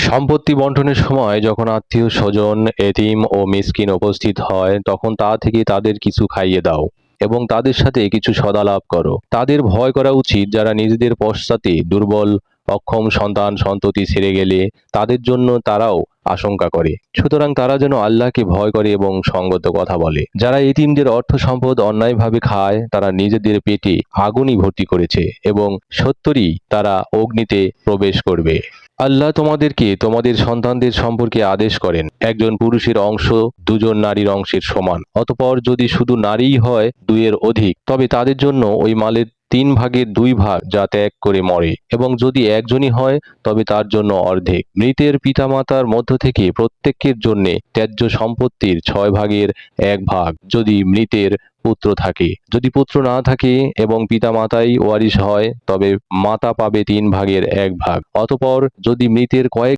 সম্পত্তি বন্টনের সময় যখন আত্মীয় স্বজন, এতিম ও মিসকিন উপস্থিত হয়, তখন তা থেকে তাদের কিছু খাইয়ে দাও এবং তাদের সাথে কিছু সদালাপ করো। তাদের ভয় করা উচিত যারা নিজেদের পশ্চাতে দুর্বল, অক্ষম সন্তান সন্ততি ছেড়ে গেলে তাদের জন্য তারাও আশঙ্কা করে। সুতরাং তারা যেন আল্লাহকে ভয় করে এবং সঙ্গত কথা বলে। যারা এতিমদের অর্থ সম্পদ অন্যায়ভাবে খায়, তারা নিজেদের পেটে আগুনই ভর্তি করেছে এবং সত্তরই তারা অগ্নিতে প্রবেশ করবে। আল্লাহ তোমাদেরকে তোমাদের সন্তানদের সম্পর্কে আদেশ করেন, একজন পুরুষের অংশ দুজন নারীর অংশের সমান। অতঃপর যদি শুধু নারীই হয় দুইয়ের অধিক, তবে তাদের জন্য ওই মালের 3/2 যা ত্যাগ করে মরে, এবং যদি একজনই হয় তবে তার জন্য অর্ধেক। মৃতের পিতামাতার মধ্য থেকে প্রত্যেকের জন্য ত্যায্য সম্পত্তির 6/1 যদি মৃতের পুত্র থাকে। যদি পুত্র না থাকে এবং পিতামাতাই ওয়ারিশ হয়, তবে মাতা পাবে 3/1। অতঃপর যদি মৃতের কয়েক